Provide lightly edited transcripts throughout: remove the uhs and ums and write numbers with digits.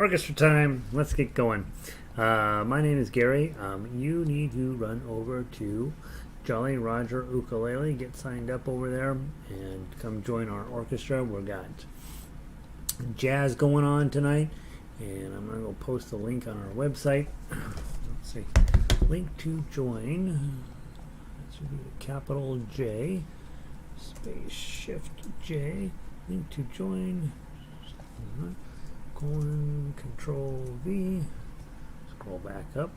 Orchestra time. Let's get going. My name is Gary. You need to run over to Jolly Roger Ukulele, get signed up over there, and come join our orchestra. We've got jazz going on tonight, and I'm going to go post the link on our website. Let's see. Link to join. That should be the capital J, space shift J. Link to join. Colon, Control V. Scroll back up.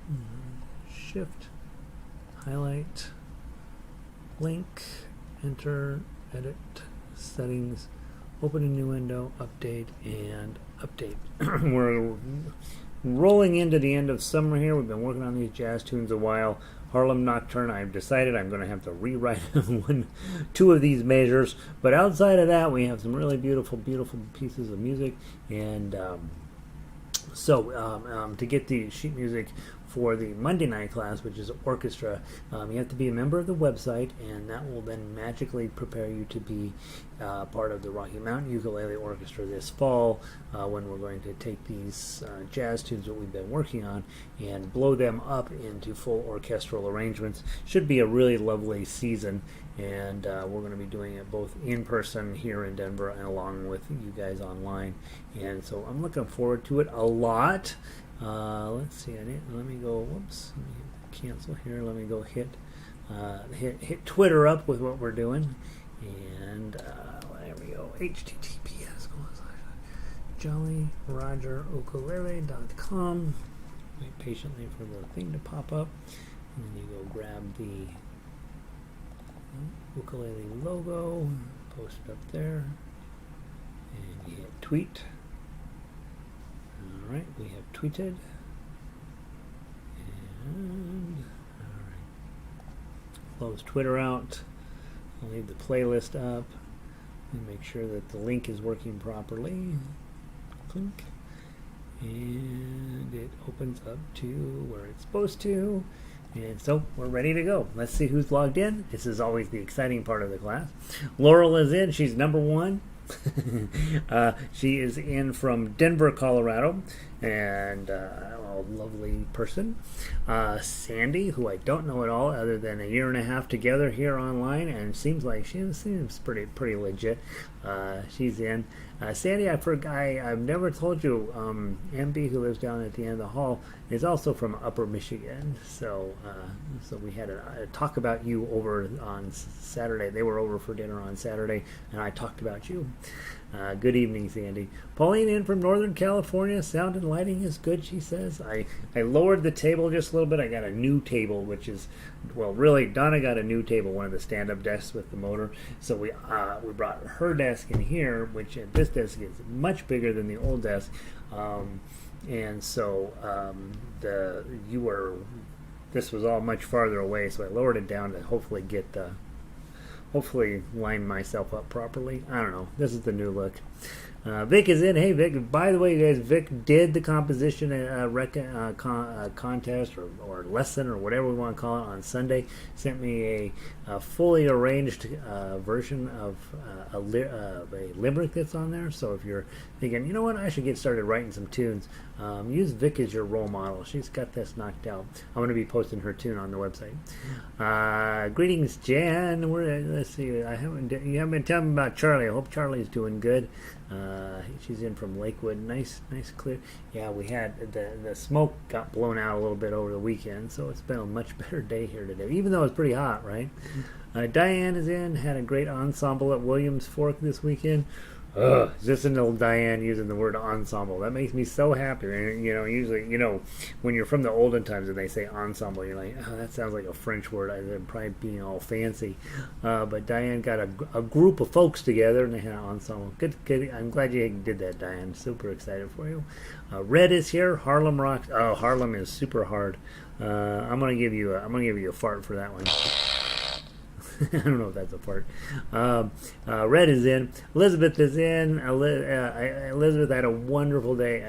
Shift. Highlight. Link. Enter. Edit. Settings. Open a new window. Update and update. We're rolling into the end of summer here. We've been working on these jazz tunes a while. Harlem Nocturne, I've decided I'm going to have to rewrite two of these measures. But outside of that, we have some really beautiful pieces of music. And to get the sheet music for the Monday night class, which is orchestra, you have to be a member of the website, and that will then magically prepare you to be part of the Rocky Mountain Ukulele Orchestra this fall, when we're going to take these jazz tunes that we've been working on and blow them up into full orchestral arrangements. Should be a really lovely season, and we're going to be doing it both in person here in Denver and along with you guys online. And so I'm looking forward to it a lot. Let's see. Let me go. Whoops. Let me cancel here. Let me go hit Twitter up with what we're doing, and there we go. HTTPS jollyrogerukulele.com. Wait patiently for the thing to pop up, and then you go grab the ukulele logo, post it up there, and you hit tweet. Alright, we have tweeted. And alright. Close Twitter out. I'll leave the playlist up and make sure that the link is working properly. Click. And it opens up to where it's supposed to. And so we're ready to go. Let's see who's logged in. This is always the exciting part of the class. Laurel is in. She's number one. She is in from Denver, Colorado, and a lovely person. Sandy, who I don't know at all other than a year and a half together here online, and seems like she seems pretty legit. She's in. Sandy, I've never told you, MB, who lives down at the end of the hall, is also from Upper Michigan. So we had a talk about you over on Saturday. They were over for dinner on Saturday, and I talked about you. Good evening, Sandy. Pauline in from Northern California. Sound and lighting is good, she says. I lowered the table just a little bit. I got a new table, which is, well, really, Donna got a new table, one of the stand-up desks with the motor. So we brought her desk in here, which this desk is much bigger than the old desk. And so this was all much farther away, so I lowered it down to hopefully line myself up properly. I don't know. This is the new look. Vic is in. Hey, Vic. By the way, guys, Vic did the composition contest or lesson or whatever we want to call it on Sunday. Sent me a fully arranged version of a limerick that's on there. So if you're thinking, you know what, I should get started writing some tunes, use Vic as your role model. She's got this knocked out. I'm going to be posting her tune on the website. Greetings, Jan. Let's see. You haven't been telling me about Charlie. I hope Charlie's doing good. She's in from Lakewood. Nice clear. Yeah, we had the smoke got blown out a little bit over the weekend, so it's been a much better day here today, even though it's pretty hot, right? Diane is in. Had a great ensemble at Williams Fork this weekend. Just an old Diane using the word ensemble. That makes me so happy. And, usually, when you're from the olden times and they say ensemble, you're like, oh, that sounds like a French word. I'm probably being all fancy. But Diane got a group of folks together and they had an ensemble. Good. I'm glad you did that, Diane. Super excited for you. Red is here. Harlem rocks. Oh, Harlem is super hard. I'm gonna give you a fart for that one. I don't know if that's a part. Red is in. Elizabeth is in. Elizabeth had a wonderful day.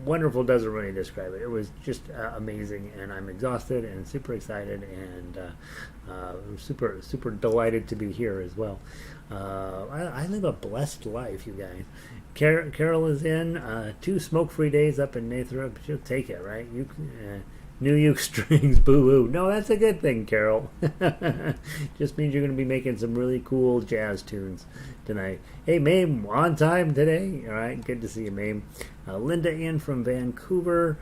Wonderful doesn't really describe it. It was just amazing, and I'm exhausted and super excited and super delighted to be here as well. I live a blessed life, you guys. Carol is in. 2 smoke-free days up in Nathrop. She'll take it, right? New uke strings, boo-hoo. No, that's a good thing, Carol. Just means you're going to be making some really cool jazz tunes tonight. Hey, Mame, on time today. All right, good to see you, Mame. Linda in from Vancouver.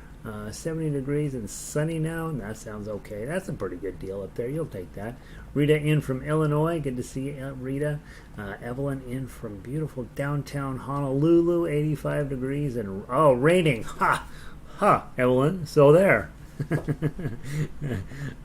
70 degrees and sunny now. That sounds okay. That's a pretty good deal up there. You'll take that. Rita in from Illinois. Good to see you, Rita. Evelyn in from beautiful downtown Honolulu. 85 degrees and, raining. Ha! Ha, Evelyn. So there.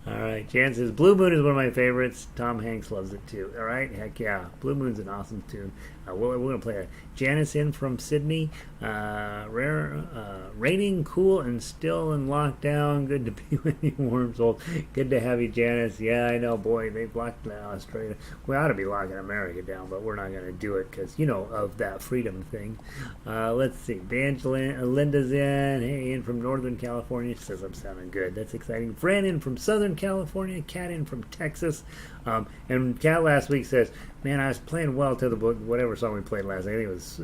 All right, Jan says Blue Moon is one of my favorites. Tom Hanks loves it too. All right, heck yeah, Blue Moon's an awesome tune. We're gonna play it. Janice in from Sydney. Raining, cool, and still in lockdown. Good to be with you, warm soul. Good to have you, Janice. Yeah, I know, boy, they've locked down Australia. We ought to be locking America down, but we're not gonna do it because of that freedom thing. Let's see. Linda's in. Hey, in from Northern California. She says I'm sounding good. That's exciting. Fran in from Southern California. Kat in from Texas. And Kat last week says, man, I was playing well to the book, whatever song we played last night. I think it was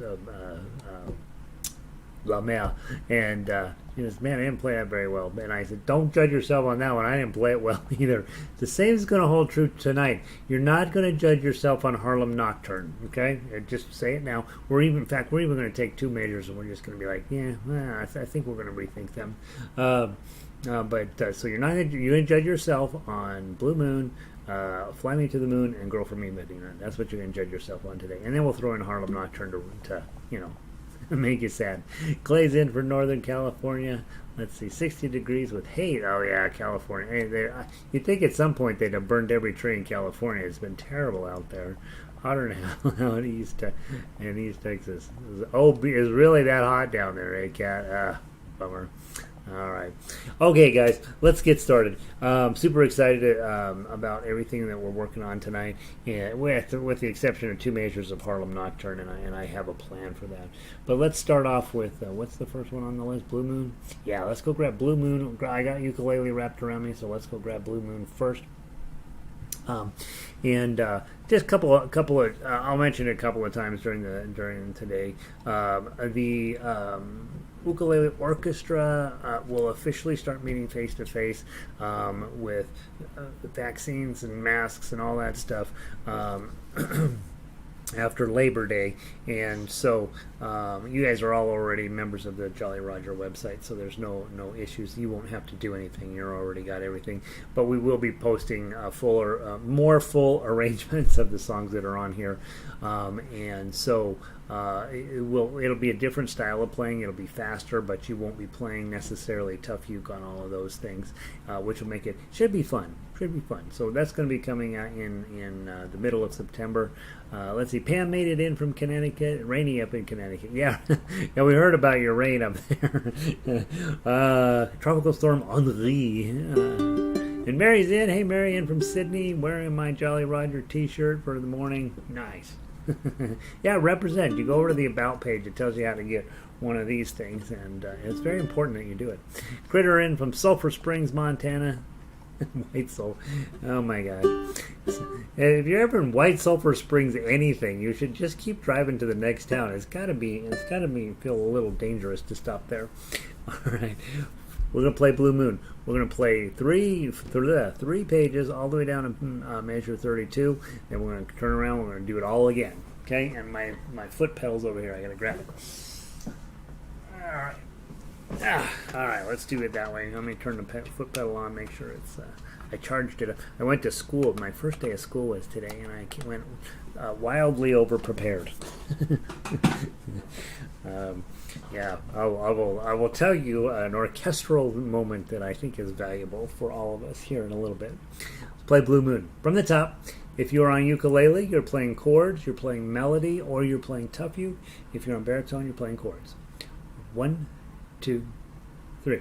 La Mer. And she says, man, I didn't play that very well. And I said, don't judge yourself on that one. I didn't play it well either. The same is going to hold true tonight. You're not going to judge yourself on Harlem Nocturne, okay? Just say it now. In fact, we're even going to take 2 majors and we're just going to be like, I think we're going to rethink them. So you're going to judge yourself on Blue Moon, Fly Me to the Moon, and Girl from Medina. That's what you're going to judge yourself on today. And then we'll throw in Harlem Nocturne to make you sad. Clay's in for Northern California. Let's see, 60 degrees with hate. Oh yeah, California. Hey, you'd think at some point they'd have burned every tree in California. It's been terrible out there. Hotter than hell out in East Texas. Is really that hot down there, eh, Cat? Bummer. All right. Okay, guys, let's get started. Super excited about everything that we're working on tonight, with the exception of 2 measures of Harlem Nocturne, and I have a plan for that. But let's start off with, what's the first one on the list? Blue Moon? Yeah, let's go grab Blue Moon. I got ukulele wrapped around me, so let's go grab Blue Moon first. Just a couple of I'll mention it a couple of times during today. The Ukulele Orchestra will officially start meeting face to face with vaccines and masks and all that stuff after Labor Day, and so you guys are all already members of the Jolly Roger website, so there's no issues. You won't have to do anything. You're already got everything, but we will be posting more full arrangements of the songs that are on here, and so it'll be a different style of playing. It'll be faster, but you won't be playing necessarily tough uke on all of those things, which will make it should be fun. So that's going to be coming out in the middle of September. Let's see. Pam made it in from Connecticut. Rainy up in Connecticut. Yeah, yeah. We heard about your rain up there. Tropical storm Henri. And Mary's in. Hey, Mary in from Sydney, wearing my Jolly Roger T-shirt for the morning. Nice. Yeah, represent. You go over to the About page. It tells you how to get one of these things, and it's very important that you do it. Critter in from Sulphur Springs, Montana. White Sulphur. Oh my God. If you're ever in White Sulphur Springs anything, you should just keep driving to the next town. It's gotta feel a little dangerous to stop there. Alright. We're gonna play Blue Moon. We're gonna play three pages all the way down to measure 32, and we're gonna turn around, we're gonna do it all again. Okay? And my foot pedal's over here, I gotta grab it. Alright. Alright, let's do it that way. Let me turn the foot pedal on, make sure it's I charged it up. I went to school. My first day of school was today, and I went wildly over prepared. Yeah, I will tell you an orchestral moment that I think is valuable for all of us here in a little bit. Let's play Blue Moon from the top. If you're on ukulele, you're playing chords, you're playing melody, or you're playing tough uke. If you're on baritone, you're playing chords. 1, 2, 3.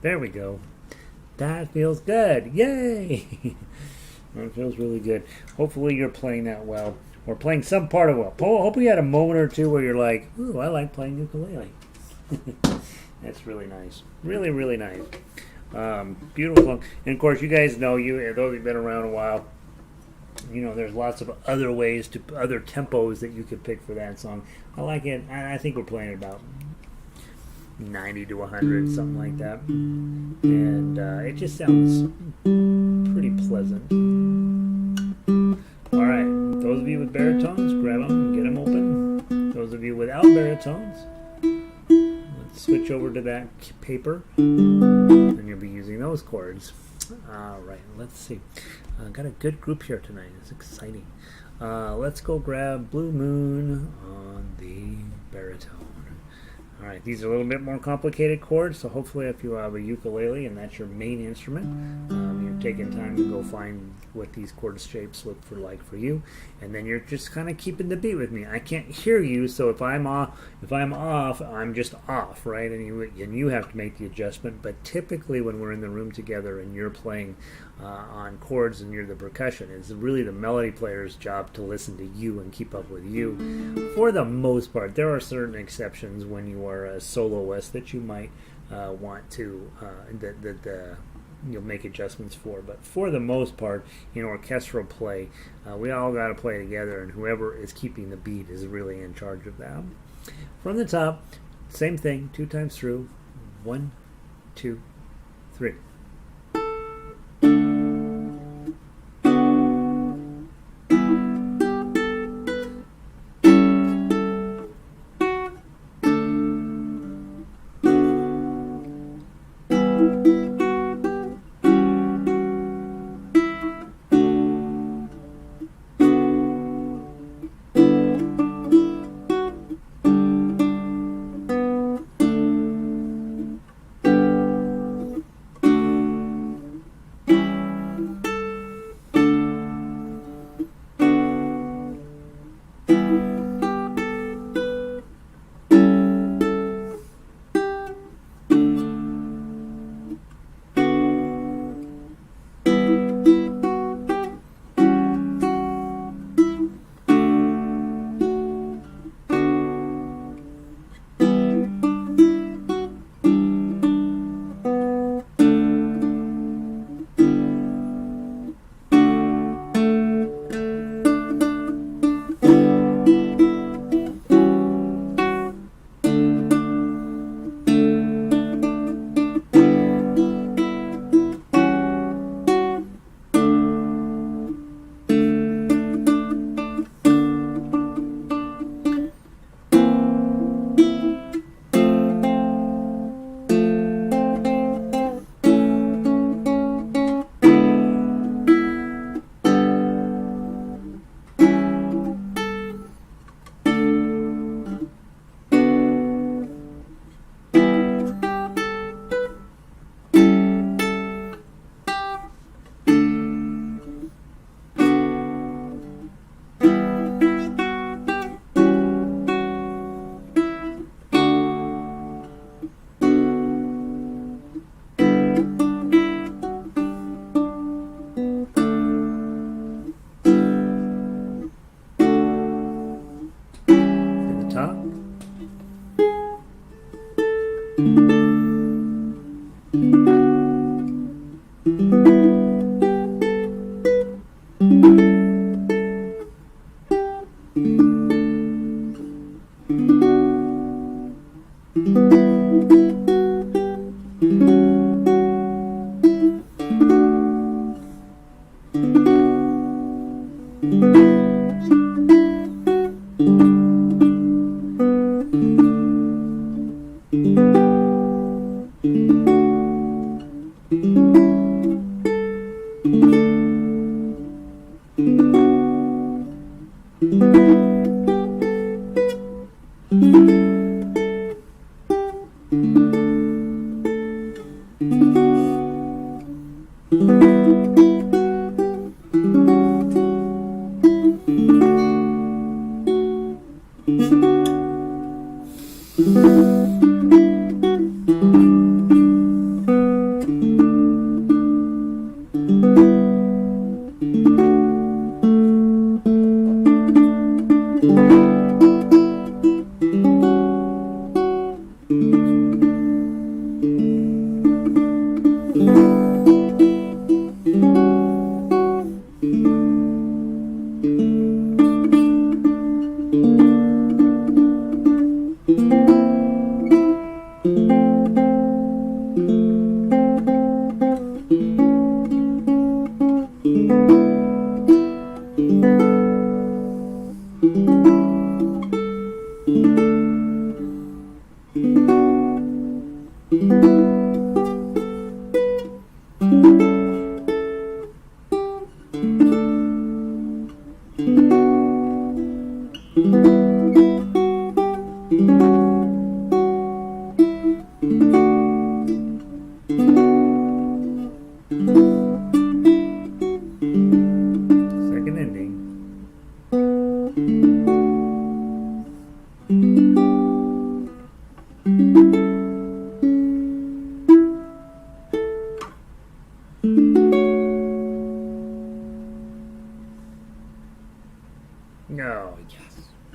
There we go. That feels good. Yay! That feels really good. Hopefully you're playing that well. Or playing some part of it well. Hope you had a moment or two where you're like, ooh, I like playing ukulele. That's really nice. Really, really nice. Beautiful. And of course, you guys know, those who've been around a while, you know, there's lots of other ways other tempos that you could pick for that song. I like it. I think we're playing about 90 to 100, something like that. And it just sounds pretty pleasant. All right, those of you with baritones, grab them and get them open. Those of you without baritones, let's switch over to that paper, and you'll be using those chords. All right, let's see. Got a good group here tonight. It's exciting. Let's go grab Blue Moon on the baritone. All right, these are a little bit more complicated chords, so hopefully if you have a ukulele and that's your main instrument, you're taking time to go find what these chord shapes look for you, and then you're just kind of keeping the beat with me. I can't hear you, so if I'm off, I'm just off, right? And you have to make the adjustment. But typically when we're in the room together and you're playing on chords and you're the percussion, it's really the melody player's job to listen to you and keep up with you. For the most part, there are certain exceptions when you are a soloist that you might want to you'll make adjustments for, but for the most part, in orchestral play, we all got to play together, and whoever is keeping the beat is really in charge of that. From the top, same thing, 2 times through. 1, 2, 3.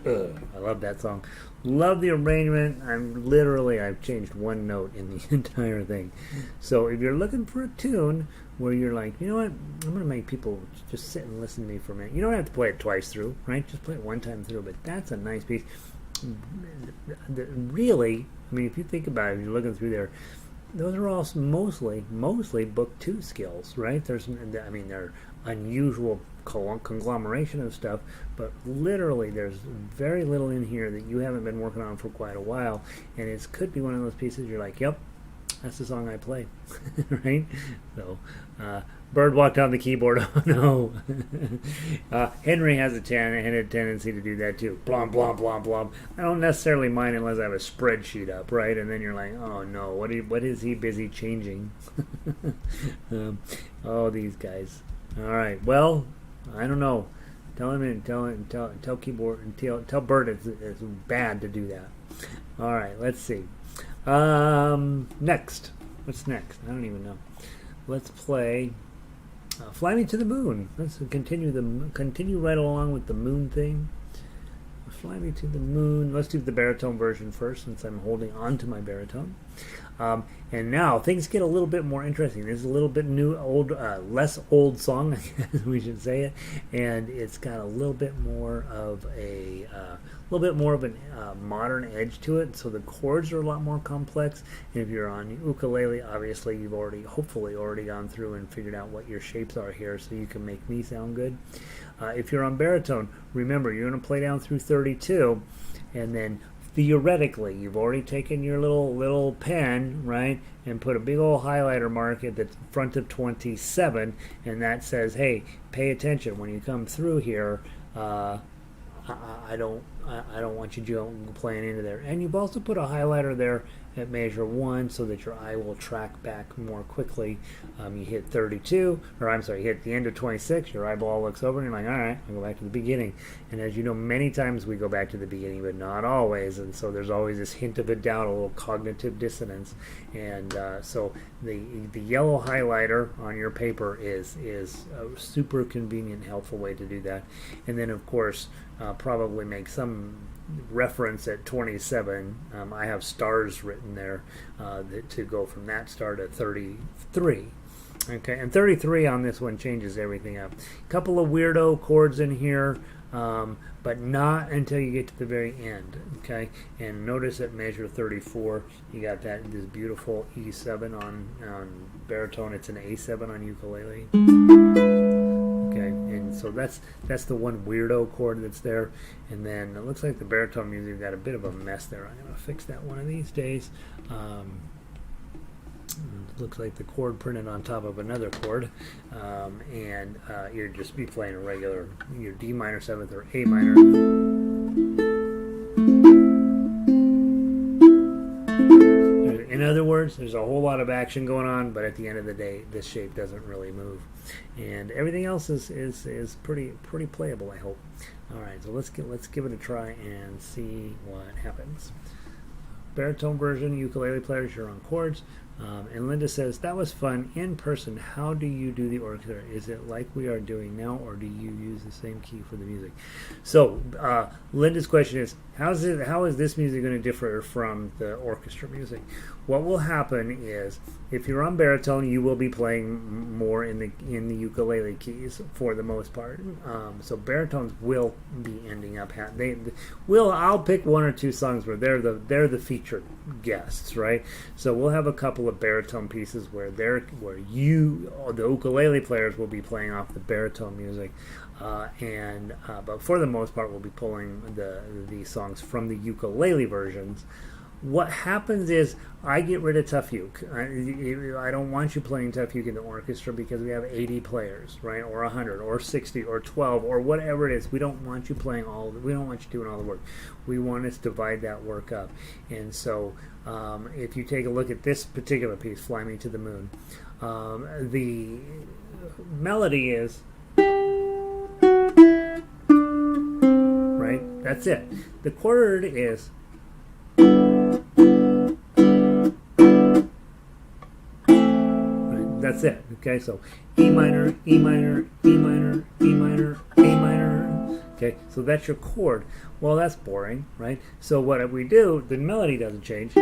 I love that song. Love the arrangement. I've changed one note in the entire thing. So if you're looking for a tune where you're like, you know what, I'm going to make people just sit and listen to me for a minute. You don't have to play it twice through, right? Just play it one time through. But that's a nice piece. Really, I mean, if you think about it, if you're looking through there, those are all mostly book 2 skills, right? They're unusual conglomeration of stuff, but literally there's very little in here that you haven't been working on for quite a while, and it could be one of those pieces you're like, yep, that's the song I play. Right? So Bird walked on the keyboard. Oh no. Henry has a tendency to do that too. Blom, blom, blom, blom. I don't necessarily mind unless I have a spreadsheet up, right? And then you're like, oh no, what is he busy changing? Oh, these guys. All right. Well, I don't know. Tell keyboard and tell Bird it's bad to do that. All right. Let's see. Next. What's next? I don't even know. Let's play Fly Me to the Moon. Let's continue right along with the moon theme. Fly Me to the Moon. Let's do the baritone version first, since I'm holding on to my baritone. And now things get a little bit more interesting. This is a little bit less old song, I guess we should say it, and it's got a little bit more of a modern edge to it. So the chords are a lot more complex. And if you're on ukulele, obviously you've hopefully already gone through and figured out what your shapes are here, so you can make me sound good. If you're on baritone, remember you're going to play down through 32, and then theoretically, you've already taken your little pen, right, and put a big old highlighter mark at the front of 27, and that says, hey, pay attention when you come through here. I don't want you playing into there. And you've also put a highlighter there at measure 1 so that your eye will track back more quickly. You hit 32, you hit the end of 26, your eyeball looks over and you're like, all right, I'll go back to the beginning. And as you know, many times we go back to the beginning, but not always. And so there's always this hint of a doubt, a little cognitive dissonance. And so the yellow highlighter on your paper is a super convenient, helpful way to do that. And then, of course, probably make some reference at 27. I have stars written there to go from that star to 33. Okay, and 33 on this one changes everything up. A couple of weirdo chords in here, but not until you get to the very end. Okay, and notice at measure 34, you got this beautiful E7 on baritone. It's an A7 on ukulele. Okay, and so that's the one weirdo chord that's there. And then it looks like the baritone music got a bit of a mess there. I'm going to fix that one of these days. It looks like the chord printed on top of another chord, and you're just be playing a regular, your D minor 7th or A minor. In other words, there's a whole lot of action going on, but at the end of the day, this shape doesn't really move, and everything else is pretty playable, I hope. All right, so let's give it a try and see what happens. Baritone version, ukulele players, you're on chords. And Linda says, that was fun in person. How do you do the orchestra? Is it like we are doing now, or do you use the same key for the music? So Linda's question is, how is this music going to differ from the orchestra music? What will happen is, if you're on baritone, you will be playing more in the ukulele keys for the most part. So baritones will be ending up. I'll pick one or two songs where they're the featured guests, right? So we'll have a couple of baritone pieces where the ukulele players will be playing off the baritone music, but for the most part, we'll be pulling the songs from the ukulele versions. What happens is I get rid of tough uke. I don't want you playing tough uke in the orchestra because we have 80 players, right? Or 100 or 60 or 12 or whatever it is. We don't want you playing we don't want you doing all the work. We want us to divide that work up. And so if you take a look at this particular piece, Fly Me to the Moon, the melody is, right? That's it. The chord is, that's it. Okay, so E minor, E minor, E minor, E minor, A minor. Okay, so that's your chord. Well, that's boring, right? So what we do, the melody doesn't change,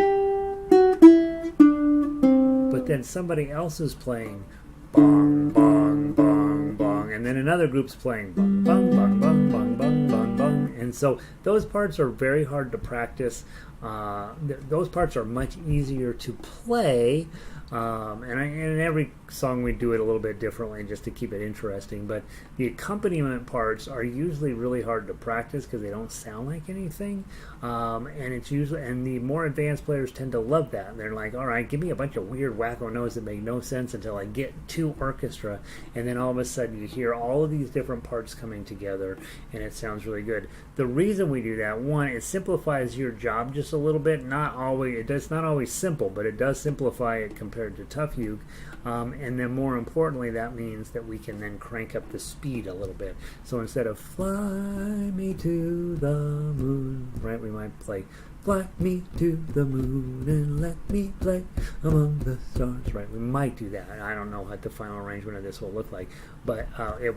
but then somebody else is playing bong, bong, bong, bong, and then another group's playing bong, bong, bong, bong, bong, bong, bong, bong. And so those parts are very hard to practice. Those parts are much easier to play. And in every song we do it a little bit differently just to keep it interesting, but the accompaniment parts are usually really hard to practice because they don't sound like anything, and the more advanced players tend to love that. They're like, all right, give me a bunch of weird wacko notes that make no sense until I get to orchestra, and then all of a sudden you hear all of these different parts coming together and it sounds really good. The reason we do that, one, it simplifies your job just a little bit. It's not always simple, but it does simplify it compared to tough uke. And then more importantly, that means that we can then crank up the speed a little bit. So instead of fly me to the moon, right, we might play fly me to the moon and let me play among the stars, right? We might do that. I don't know what the final arrangement of this will look like, but it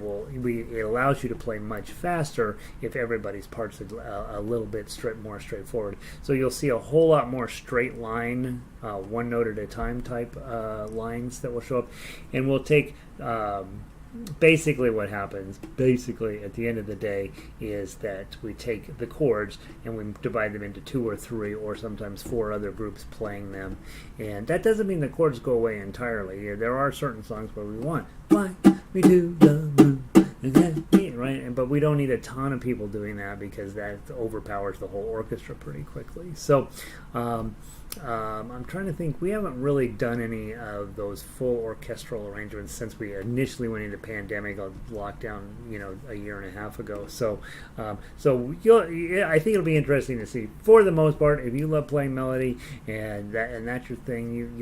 allows you to play much faster if everybody's parts are a little bit more straightforward. So you'll see a whole lot more straight line, one note at a time type lines that will show up, and we'll take basically what happens at the end of the day is that we take the chords and we divide them into 2 or 3 or sometimes 4 other groups playing them, and that doesn't mean the chords go away entirely. There are certain songs where we want fly me to the moon, right? But we don't need a ton of people doing that because that overpowers the whole orchestra pretty quickly. So I'm trying to think. We haven't really done any of those full orchestral arrangements since we initially went into pandemic lockdown, a year and a half ago. So, I think it'll be interesting to see. For the most part, if you love playing melody and that's your thing,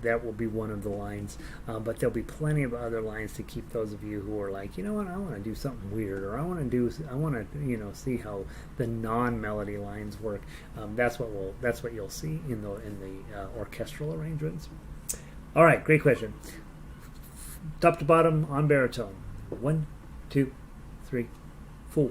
that will be one of the lines. But there'll be plenty of other lines to keep those of you who are like, you know what, I want to do something weird, or I want to see how the non-melody lines work. That's what you'll see in the orchestral arrangements. All right, great question. Top to bottom on baritone. 1, 2, 3, 4.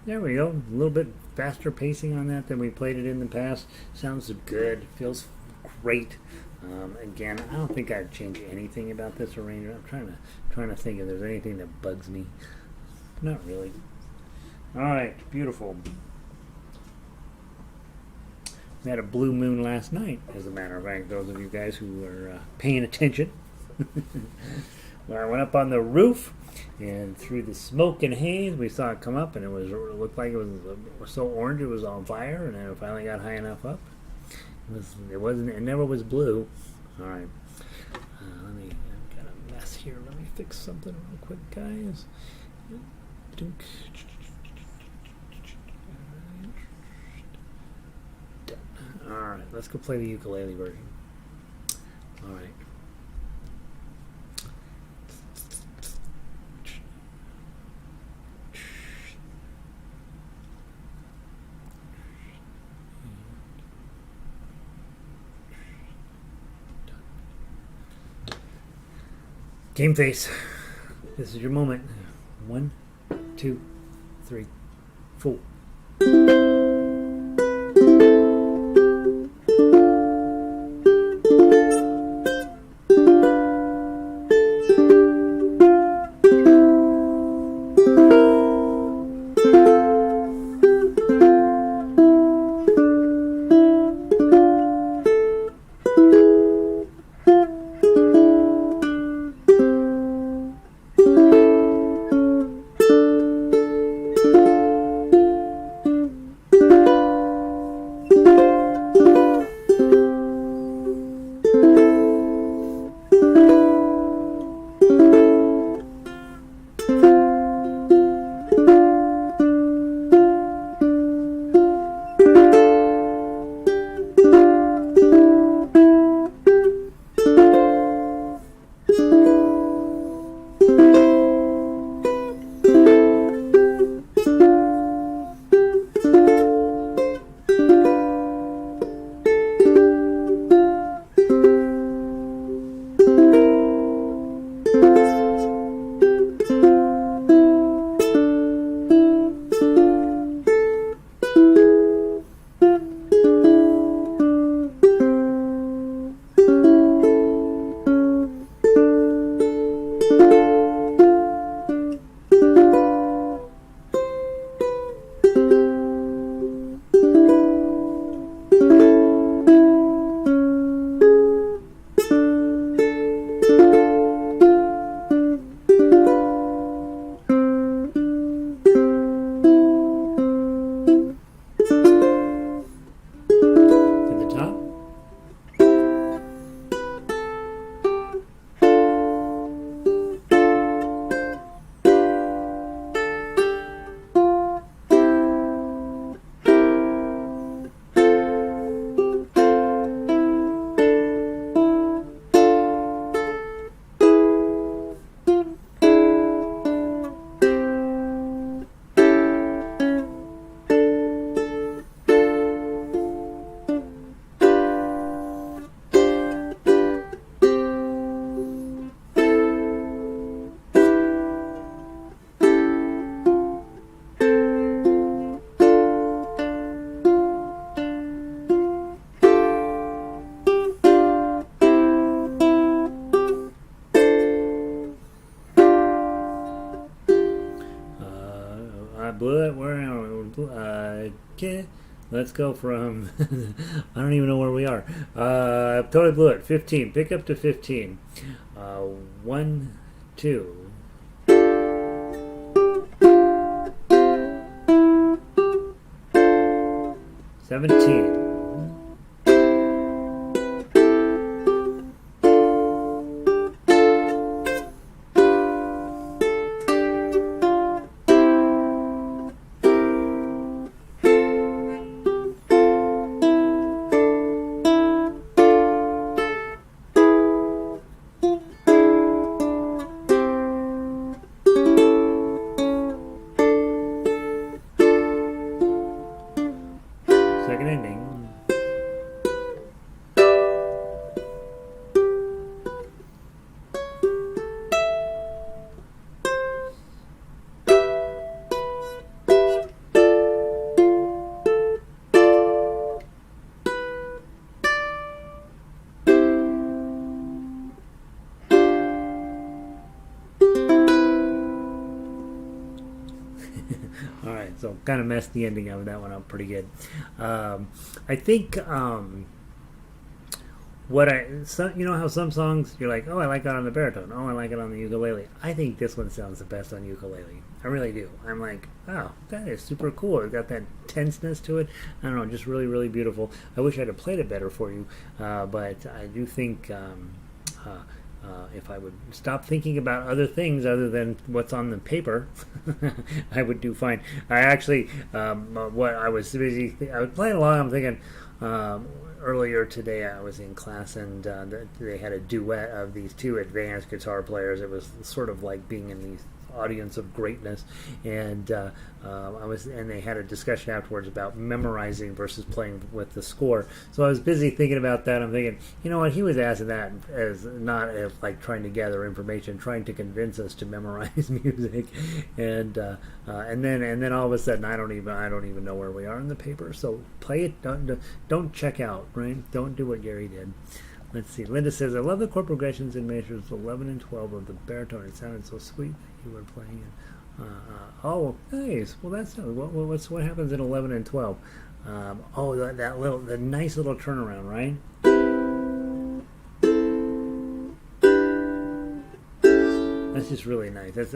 There we go. A little bit faster pacing on that than we played it in the past. Sounds good. Feels great. Again, I don't think I'd change anything about this arrangement. I'm trying to think if there's anything that bugs me. Not really. All right, beautiful. We had a blue moon last night, as a matter of fact. Those of you guys who were paying attention. When I went up on the roof, and through the smoke and haze, we saw it come up, and it looked like it was so orange it was on fire. And then it finally got high enough up. It never was blue. All right. I've got a mess here. Let me fix something real quick, guys. All right. Let's go play the ukulele version. All right. Game face. This is your moment. 1, 2, 3, 4. blew it. Where are we? Let's go from I don't even know where we are. Totally blew it. 15. Pick up to 15. 1, 2. $17. Second ending. All right, so kind of messed the ending of that one up pretty good. I think you know how some songs you're like, oh, I like that on the baritone, oh, I like it on the ukulele. I think this one sounds the best on ukulele. I really do. I'm like, oh, that is super cool. It's got that tenseness to it. I don't know, just really, really beautiful. I wish I'd have played it better for you, but I do think. If I would stop thinking about other things other than what's on the paper, I would do fine. I actually, what I was busy, I was playing along. I'm thinking earlier today I was in class and they had a duet of these two advanced guitar players. It was sort of like being in these audience of greatness, and they had a discussion afterwards about memorizing versus playing with the score. So I was busy thinking about that. I'm thinking, you know what, he was asking that as not as like trying to gather information, trying to convince us to memorize music, and then all of a sudden I don't even know where we are in the paper. So play it, don't check out, right? Don't do what Gary did. Let's see. Linda says, I love the chord progressions in measures 11 and 12 of the baritone. It sounded so sweet that you were playing it. Oh, nice. Well, that's what happens in 11 and 12. The nice little turnaround, right? That's just really nice. That's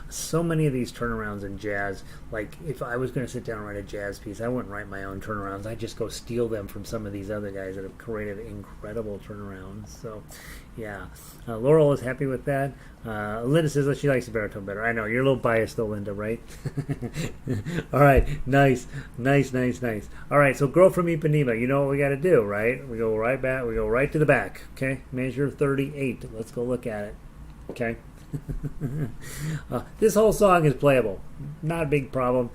so many of these turnarounds in jazz. Like, if I was going to sit down and write a jazz piece, I wouldn't write my own turnarounds. I'd just go steal them from some of these other guys that have created incredible turnarounds. So, yeah. Laurel is happy with that. Linda says that she likes the baritone better. I know, you're a little biased though, Linda, right? All right, nice. All right, so Girl from Ipanema, you know what we got to do, right? We go right back. We go right to the back, okay? Measure 38. Let's go look at it, okay? This whole song is playable, not a big problem.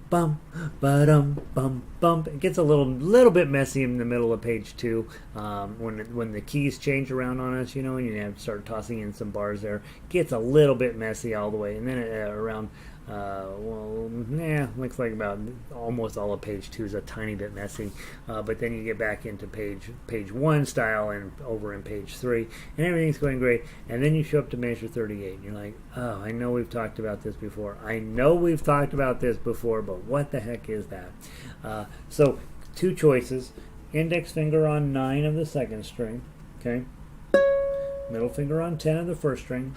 Bum, ba-dum, bum, bump. It gets a little bit messy in the middle of page 2 when the keys change around on us, you know, and you have to start tossing in some bars there. It gets a little bit messy all the way, and then around looks like about almost all of page 2 is a tiny bit messy, but then you get back into page 1 style and over in page 3, and everything's going great, and then you show up to measure 38 and you're like, oh, I know we've talked about this before, but what the heck is that? So 2 choices: index finger on 9 of the second string, okay, middle finger on 10 of the first string,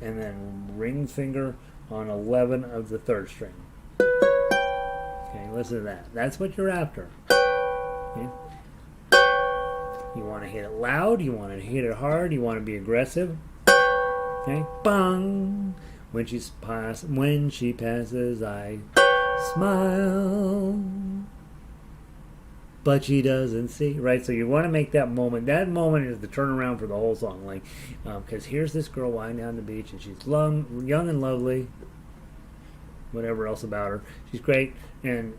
and then ring finger on 11 of the third string. Okay, listen to that. That's what you're after. Okay? You want to hit it loud, you want to hit it hard, you want to be aggressive. Okay? Bang! When she passes, I smile, but she doesn't see, right? So you want to make that moment. That moment is the turnaround for the whole song. Like, because here's this girl lying down the beach, and she's young and lovely. Whatever else about her, she's great. And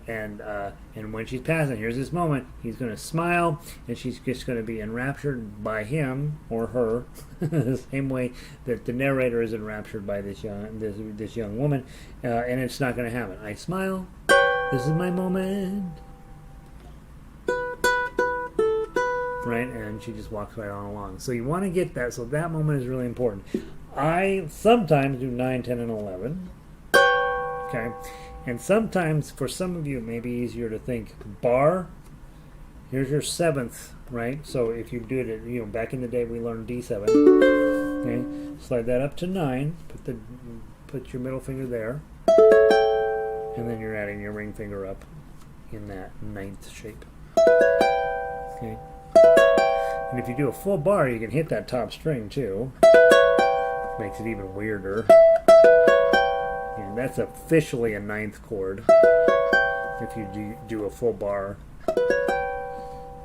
when she's passing, here's this moment. He's going to smile, and she's just going to be enraptured by him or her, the same way that the narrator is enraptured by this young woman. And it's not going to happen. I smile. This is my moment. Right, and she just walks right on along. So you want to get that. So that moment is really important. I sometimes do 9, 10, and 11. Okay, and sometimes for some of you it may be easier to think bar. Here's your 7th, right? So if you do it, back in the day we learned D7. Okay, slide that up to 9. Put your middle finger there, and then you're adding your ring finger up in that 9th shape. Okay. And if you do a full bar, you can hit that top string too. Makes it even weirder. And that's officially a 9th chord. If you do a full bar,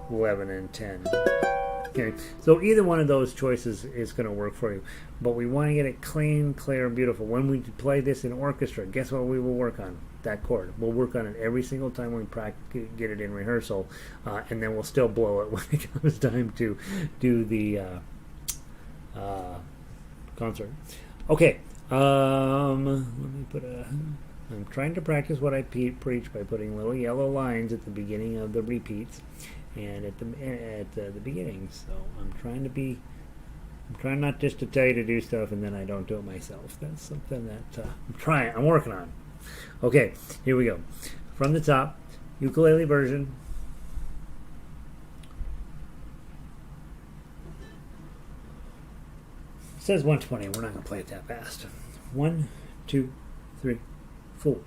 11 and 10. Okay, so either one of those choices is going to work for you. But we want to get it clean, clear, and beautiful. When we play this in orchestra, guess what we will work on? that chord. We'll work on it every single time we get it in rehearsal, and then we'll still blow it when it comes time to do the concert. Okay, let me put a... I'm trying to practice what I preach by putting little yellow lines at the beginning of the repeats and at the beginning. So I'm trying not just to tell you to do stuff and then I don't do it myself. That's something that I'm working on. Okay, here we go. From the top, ukulele version. It says 120. We're not going to play it that fast. 1, 2, 3, 4.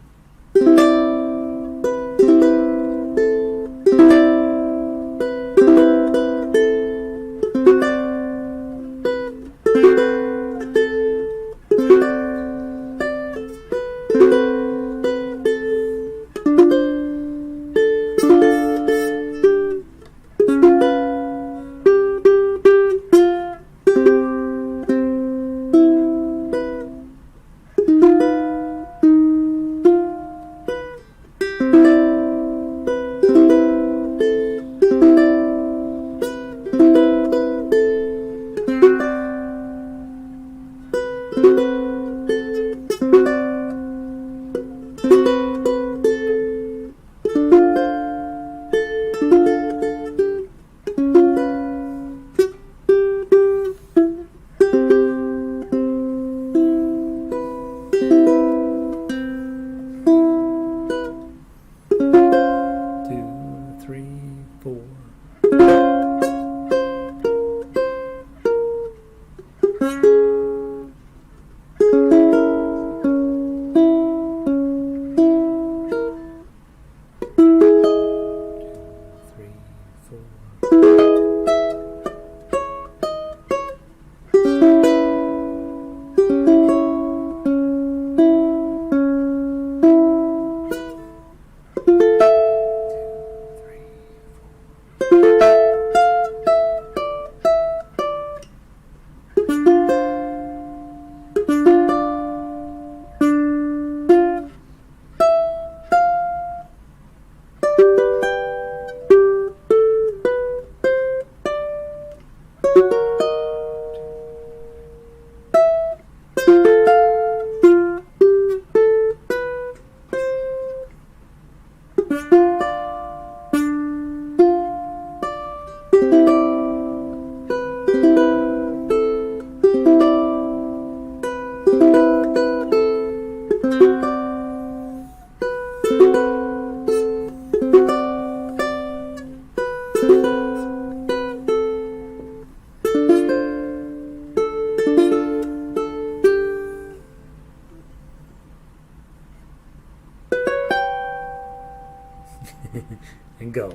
And go.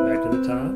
Back to the top.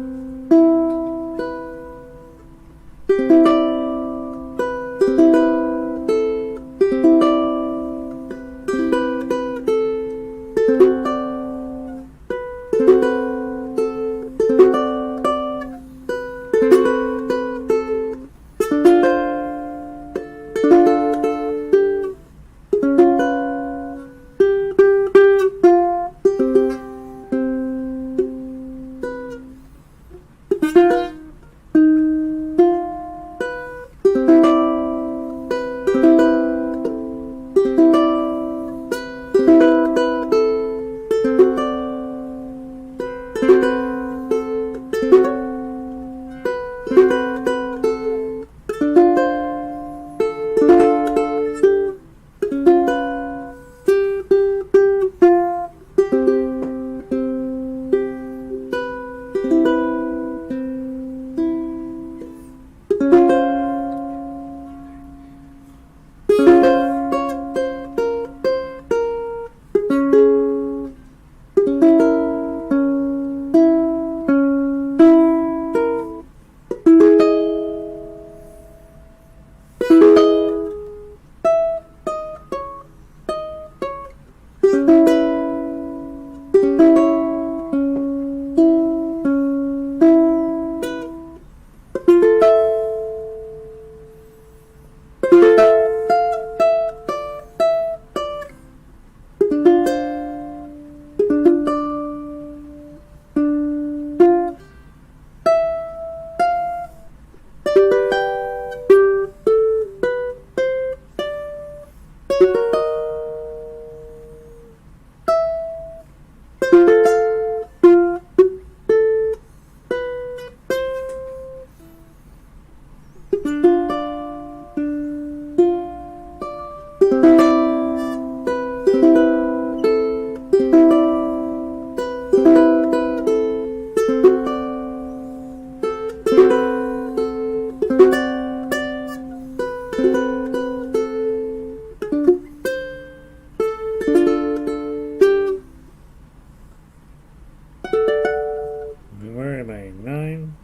Where am I? 9.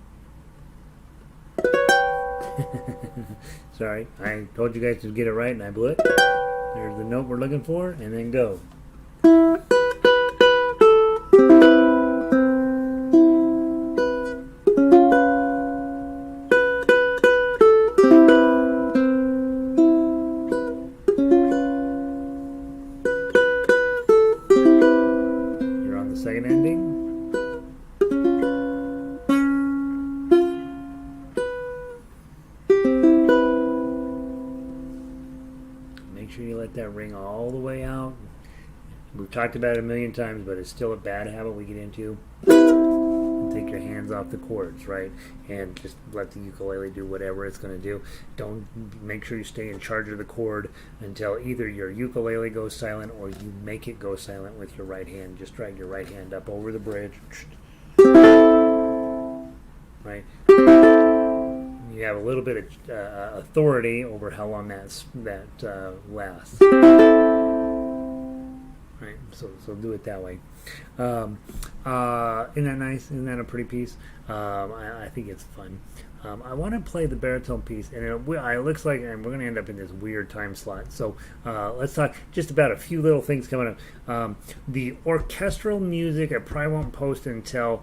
Sorry, I told you guys to get it right and I blew it. There's the note we're looking for, and then go. You're on the second ending. Make sure you let that ring all the way out. We've talked about it a million times, but it's still a bad habit we get into. Take your hands off the chords, right? And just let the ukulele do whatever it's going to do. Don't make sure you stay in charge of the chord until either your ukulele goes silent or you make it go silent with your right hand. Just drag your right hand up over the bridge. Right? You have a little bit of authority over how long that lasts. Right, so do it that way. Isn't that nice? Isn't that a pretty piece? I think it's fun. I want to play the baritone piece, and it looks like we're going to end up in this weird time slot. So let's talk just about a few little things coming up. The orchestral music I probably won't post until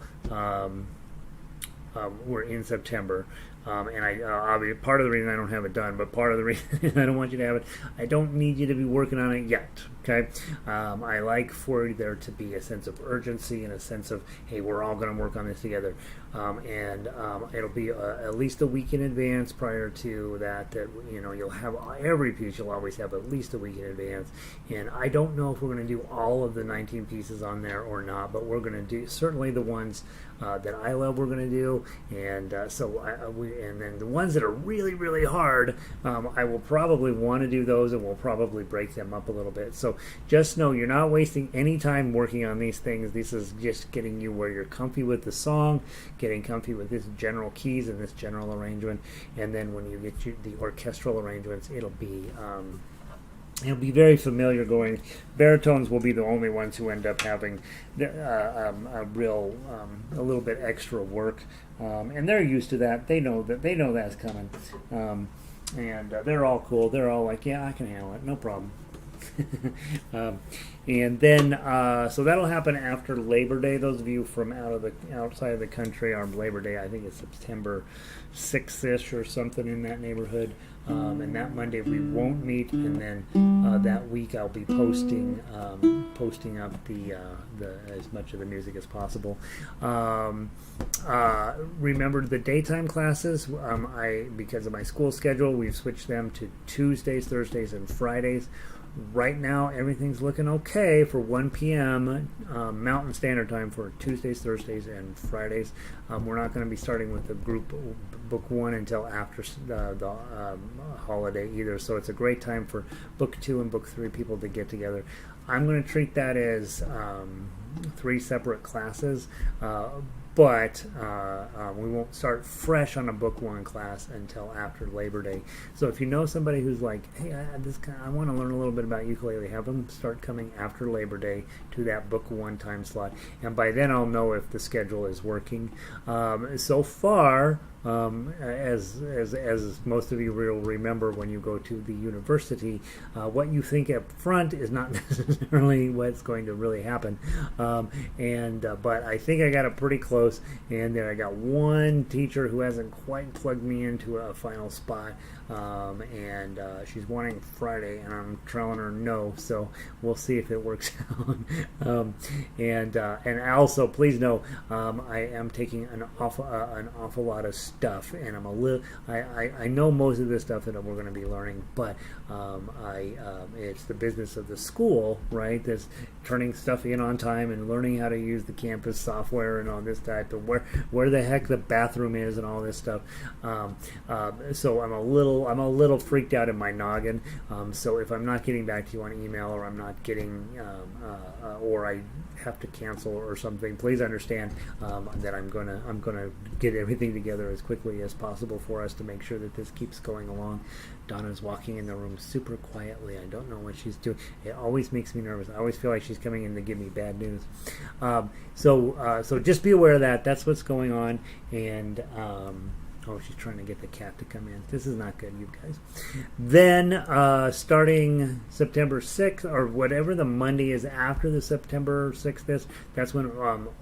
we're in September. And part of the reason I don't have it done, but part of the reason I don't want you to have it, I don't need you to be working on it yet, okay? I like for there to be a sense of urgency and a sense of, hey, we're all going to work on this together. It'll be at least a week in advance prior to that, you'll have every piece, you'll always have at least a week in advance. And I don't know if we're going to do all of the 19 pieces on there or not, but we're going to do certainly the ones that I love we're going to do. And and then the ones that are really, really hard, I will probably want to do those, and we'll probably break them up a little bit. So just know you're not wasting any time working on these things. This is just getting you where you're comfy with the song, getting comfy with this general keys and this general arrangement, and then when you get the orchestral arrangements, it'll be very familiar going. Baritones will be the only ones who end up having a little bit extra work, and they're used to that. They know that's coming, and they're all cool. They're all like, yeah, I can handle it, no problem. And then so that'll happen after Labor Day. Those of you from outside of the country, our Labor Day, I think it's September 6th-ish or something in that neighborhood. And that Monday we won't meet, and then that week I'll be posting up the as much of the music as possible. Remember the daytime classes. Because of my school schedule, we've switched them to Tuesdays, Thursdays, and Fridays. Right now, everything's looking okay for 1 p.m. Mountain Standard Time for Tuesdays, Thursdays, and Fridays. We're not going to be starting with the group book 1 until after the holiday either, so it's a great time for book 2 and book 3 people to get together. I'm going to treat that as 3 separate classes, but we won't start fresh on a book 1 class until after Labor Day. So if you know somebody who's like, hey, I want to learn a little bit about ukulele, have them start coming after Labor Day to that book 1 time slot, and by then I'll know if the schedule is working. So far, as most of you will remember when you go to the university, what you think up front is not necessarily what's going to really happen. But I think I got it pretty close, and then I got one teacher who hasn't quite plugged me into a final spot, and she's wanting Friday, and I'm telling her no, so we'll see if it works out. And also, please know, I am taking an awful lot of stuff, and I know most of the stuff that we're going to be learning, but it's the business of the school, right? That's turning stuff in on time and learning how to use the campus software and all this type of where the heck the bathroom is and all this stuff. So I'm a little freaked out in my noggin. So if I'm not getting back to you on email, or I'm not getting or I have to cancel or something, please understand that I'm gonna get everything together as quickly as possible for us to make sure that this keeps going along. Donna's walking in the room super quietly. I don't know what she's doing. It always makes me nervous. I always feel like she's coming in to give me bad news. So just be aware of that. That's what's going on. And oh, she's trying to get the cat to come in. This is not good, you guys. Then, starting September 6th, or whatever the Monday is after the September 6th is, that's when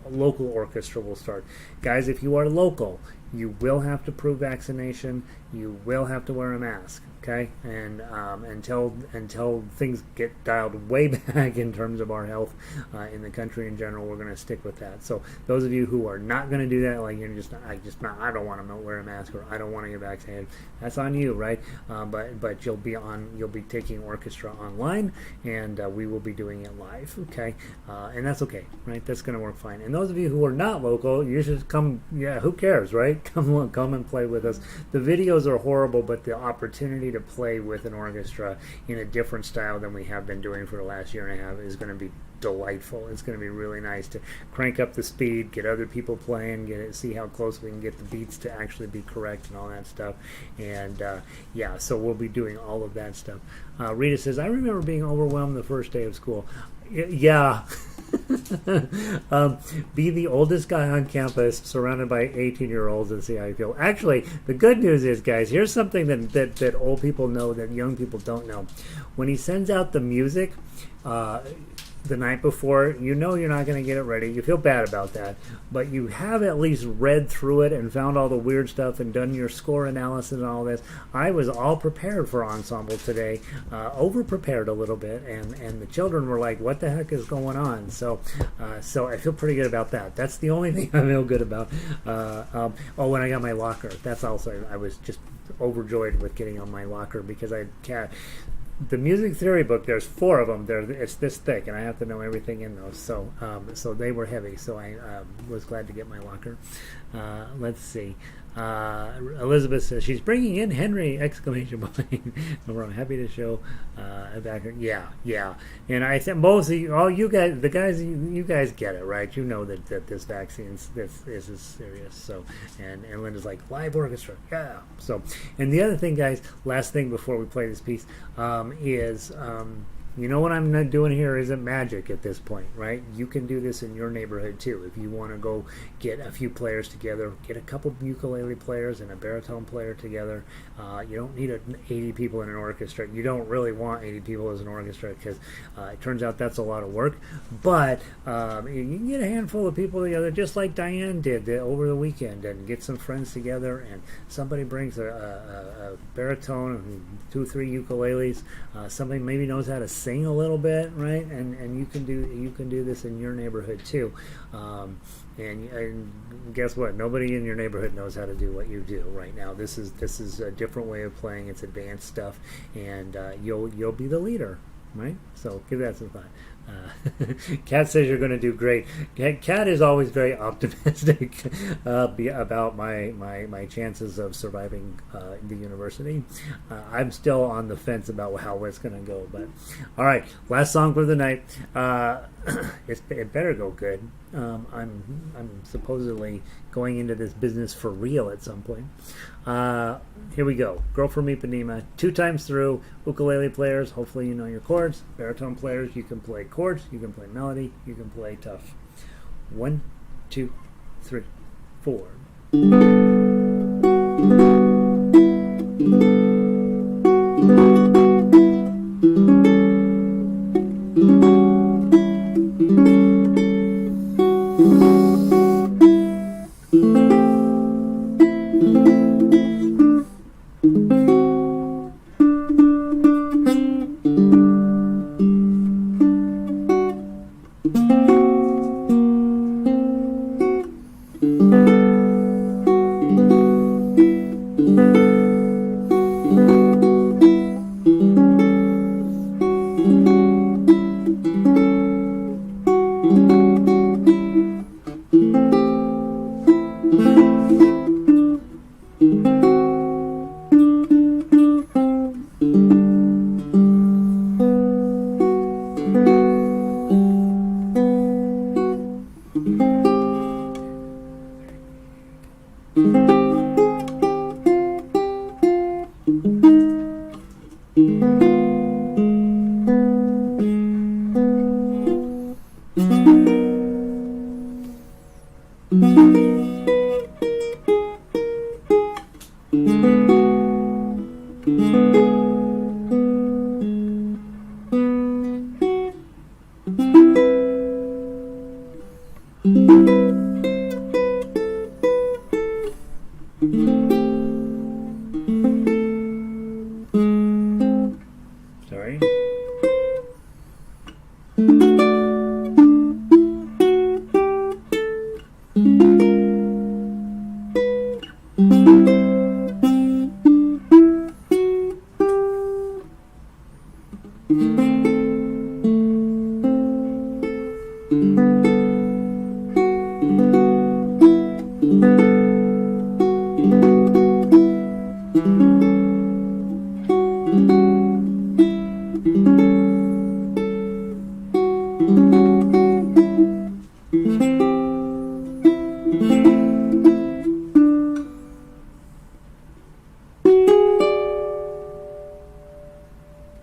local orchestra will start. Guys, if you are local, you will have to prove vaccination. You will have to wear a mask, okay? And until things get dialed way back in terms of our health in the country in general, we're going to stick with that. So those of you who are not going to do that, like you're I don't want to wear a mask, or I don't want to get vaccinated. That's on you, right? But you'll be taking orchestra online, and we will be doing it live, okay? And that's okay, right? That's going to work fine. And those of you who are not local, you should come. Yeah, who cares, right? Come and play with us. The videos are horrible, but the opportunity to play with an orchestra in a different style than we have been doing for the last year and a half is going to be delightful. It's going to be really nice to crank up the speed, get other people playing, see how close we can get the beats to actually be correct and all that stuff. And yeah, so we'll be doing all of that stuff. Rita says, I remember being overwhelmed the first day of school. Yeah. Be the oldest guy on campus surrounded by 18-year-olds and see how you feel. Actually, the good news is, guys, here's something that old people know that young people don't know. When he sends out the music the night before, you know you're not going to get it ready. You feel bad about that, but you have at least read through it and found all the weird stuff and done your score analysis and all this. I was all prepared for ensemble today, over-prepared a little bit, and the children were like, what the heck is going on? So I feel pretty good about that. That's the only thing I feel good about. When I got my locker, that's also, I was just overjoyed with getting on my locker because the music theory book, there's 4 of them. It's this thick, and I have to know everything in those. So they were heavy. So I was glad to get my locker. Let's see. Elizabeth says she's bringing in Henry! Exclamation point. I'm happy to show back here. Yeah. And I think most of you, all you guys, you guys get it, right? You know that this vaccine is serious. So and Linda's like, live orchestra, yeah. So, and the other thing, guys, last thing before we play this piece is. You know what I'm not doing here isn't magic at this point, right? You can do this in your neighborhood too. If you want to go get a few players together, get a couple ukulele players and a baritone player together. You don't need 80 people in an orchestra. You don't really want 80 people as an orchestra because it turns out that's a lot of work. But you can get a handful of people together, just like Diane did over the weekend, and get some friends together, and somebody brings a baritone and 2 or 3 ukuleles. Somebody maybe knows how to sing a little bit, right? And you can do this in your neighborhood too. And guess what? Nobody in your neighborhood knows how to do what you do right now. This is a different way of playing. It's advanced stuff, and you'll be the leader, right? So give that some thought. Kat says you're going to do great. Kat is always very optimistic about my chances of surviving the university. I'm still on the fence about how it's going to go. But all right, last song for the night. It better go good. I'm supposedly going into this business for real at some point. Here we go. Girl from Ipanema, 2 times through. Ukulele players, hopefully you know your chords. Baritone players, you can play chords, you can play melody, you can play tough. 1, 2, 3, 4.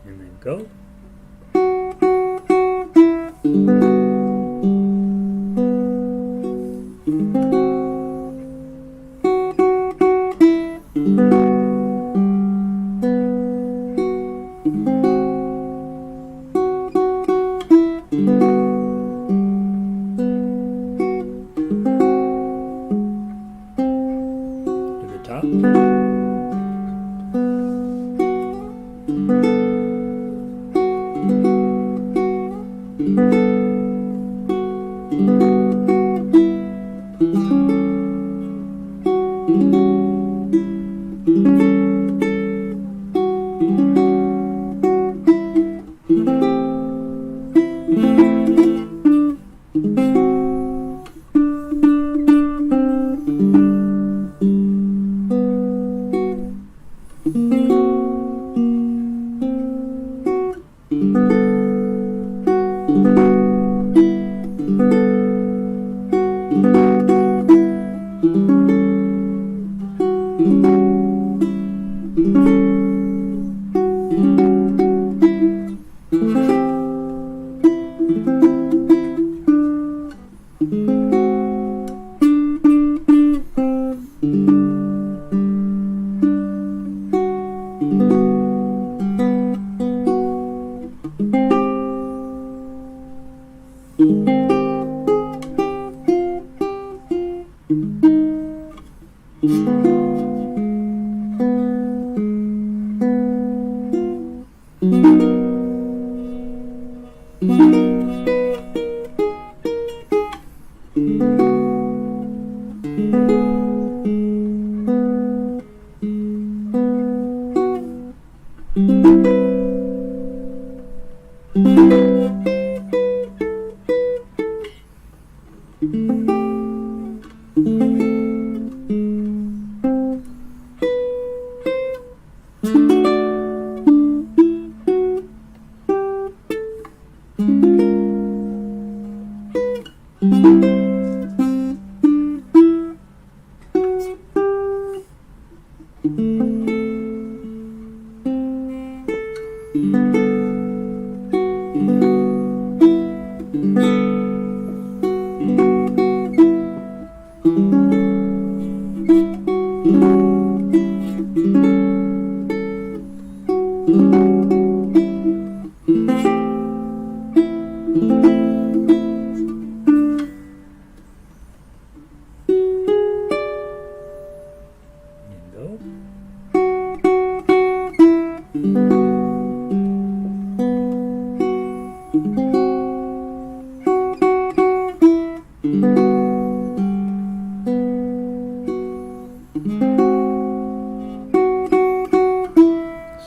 And then go. To the top.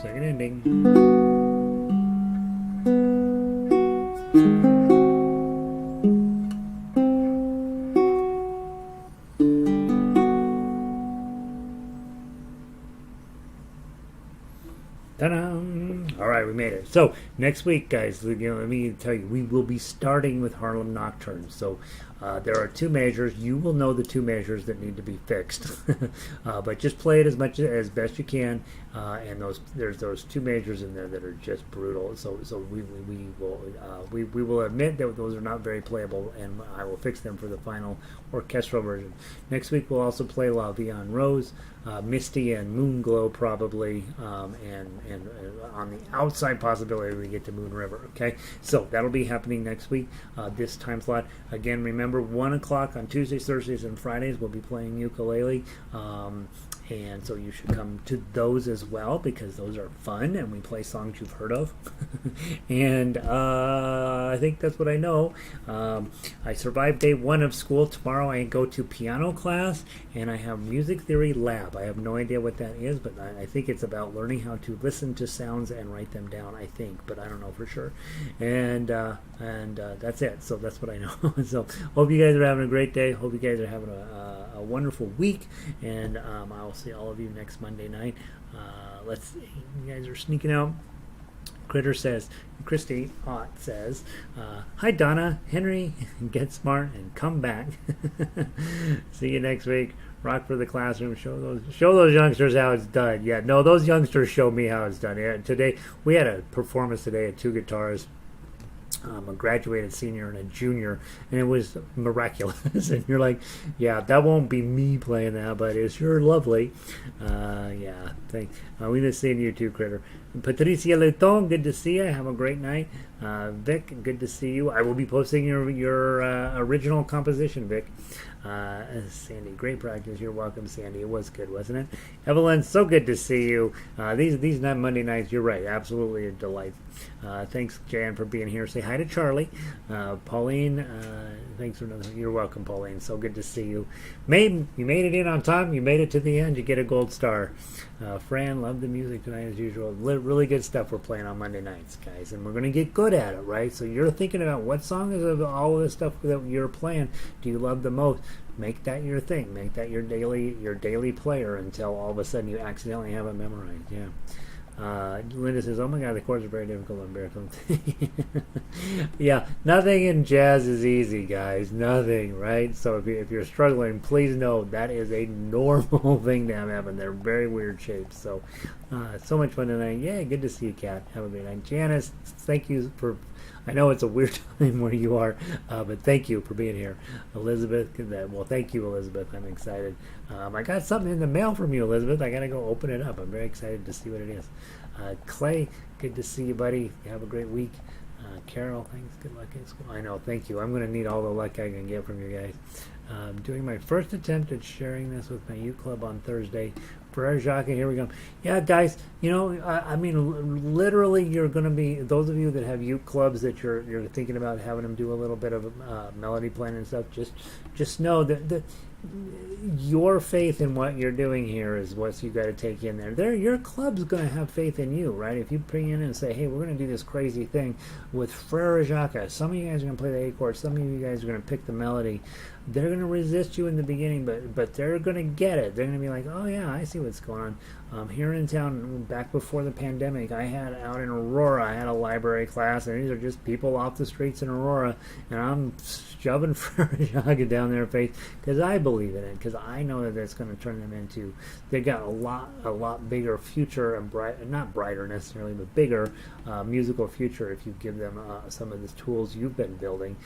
Second ending. Ta-da! All right, we made it. So next week, guys, let me tell you, we will be starting with Harlem Nocturne. So there are two measures. You will know the two measures that need to be fixed, but just play it as best you can. And there's those two measures in there that are just brutal. So we will admit that those are not very playable, and I will fix them for the final orchestral version. Next week we'll also play La Vie en Rose, Misty, and Moon Glow probably, and on the outside possibility we get to Moon River. Okay, so that'll be happening next week. This time slot again. Remember, 1 o'clock on Tuesdays, Thursdays, and Fridays. We'll be playing ukulele. And so you should come to those as well, because those are fun and we play songs you've heard of. And I think that's what I know. I survived day 1 of school. Tomorrow I go to piano class and I have music theory lab. I have no idea what that is, but I think it's about learning how to listen to sounds and write them down, I think, but I don't know for sure. And that's it. So that's what I know. So hope you guys are having a great day. Hope you guys are having a a wonderful week, and I will see all of you next Monday night. Let's see. You guys are sneaking out. Critter says, Christy Ott says, hi Donna, Henry, get smart and come back. See you next week. Rock for the classroom. Show those youngsters how it's done. Yeah, no, those youngsters show me how it's done. Yeah, today we had a performance today at 2 guitars. A graduated senior and a junior, and it was miraculous. And you're like, yeah, that won't be me playing that, but it's sure lovely. Yeah, thanks. We miss seeing you too, Critter. Patricia Leton, good to see you. Have a great night. Vic, good to see you. I will be posting your original composition, Vic. Sandy, great practice. You're welcome, Sandy. It was good, wasn't it? Evelyn, so good to see you. These not Monday nights, you're right. Absolutely a delight. Thanks, Jan, for being here. Say hi to Charlie. Pauline, thanks for another. You're welcome, Pauline. So good to see you. You made it in on time. You made it to the end. You get a gold star. Fran, love the music tonight as usual. Really good stuff we're playing on Monday nights, guys, and we're going to get good at it, right? So you're thinking about what song is of all of the stuff that you're playing do you love the most? Make that your thing. Make that your daily player until all of a sudden you accidentally have it memorized. Yeah. Linda says, oh my god, the chords are very difficult on baritone. Yeah, nothing in jazz is easy, guys. Nothing, right? So if you're struggling, please know that is a normal thing to happen. They're very weird shapes. So so much fun tonight. Yeah, good to see you, Kat. Have a great night. Janice, thank you for... I know it's a weird time where you are, but thank you for being here. Elizabeth, well, thank you, Elizabeth. I'm excited. I got something in the mail from you, Elizabeth. I got to go open it up. I'm very excited to see what it is. Clay, good to see you, buddy. Have a great week. Carol, thanks. Good luck in school. I know, thank you. I'm going to need all the luck I can get from you guys. Doing my first attempt at sharing this with my youth club on Thursday. Frere Jacques, here we go. Yeah, guys, you know, I mean, literally, you're going to be, those of you that have youth clubs that you're thinking about having them do a little bit of melody playing and stuff, just know that your faith in what you're doing here is what you got to take in there. Your club's going to have faith in you, right? If you bring in and say, hey, we're going to do this crazy thing with Frere Jacques, some of you guys are going to play the A chord, some of you guys are going to pick the melody. They're going to resist you in the beginning, but they're going to get it. They're going to be like, oh yeah, I see what's going on. Here in town, back before the pandemic, I had out in Aurora, I had a library class, and these are just people off the streets in Aurora, and I'm shoving Frere Jacques down their face because I believe in it, because I know that it's going to turn them into, they've got a lot bigger future, and not brighter necessarily, but bigger musical future if you give them some of the tools you've been building.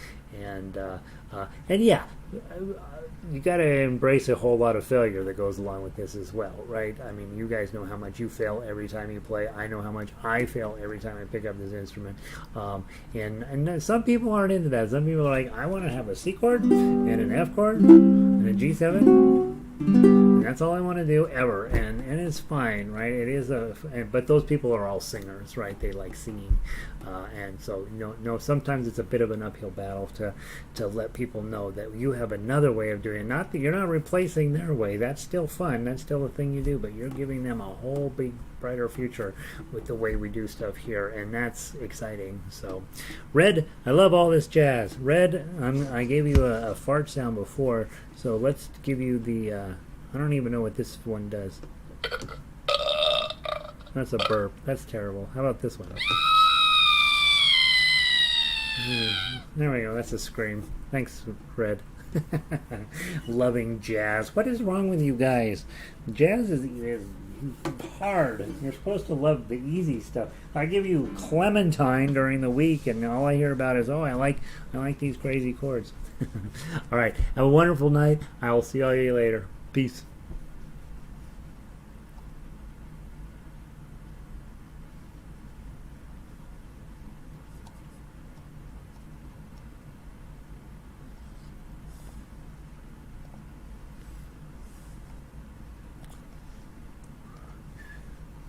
And yeah, you got to embrace a whole lot of failure that goes along with this as well, right? I mean, you guys know how much you fail every time you play. I know how much I fail every time I pick up this instrument. And some people aren't into that. Some people are like, I want to have a C chord and an F chord and a G7. And that's all I want to do ever, and it's fine, right? It is but those people are all singers, right? They like singing, and so sometimes it's a bit of an uphill battle to let people know that you have another way of doing it. Not that you're not replacing their way. That's still fun. That's still a thing you do, but you're giving them a whole big brighter future with the way we do stuff here, and that's exciting. So, Red, I love all this jazz. Red, I gave you a fart sound before, so let's give you the. I don't even know what this one does. That's a burp. That's terrible. How about this one? There we go. That's a scream. Thanks, Red. Loving jazz. What is wrong with you guys? Jazz is hard. You're supposed to love the easy stuff. I give you Clementine during the week, and all I hear about is, oh, I like these crazy chords. All right. Have a wonderful night. I will see all you later. Peace.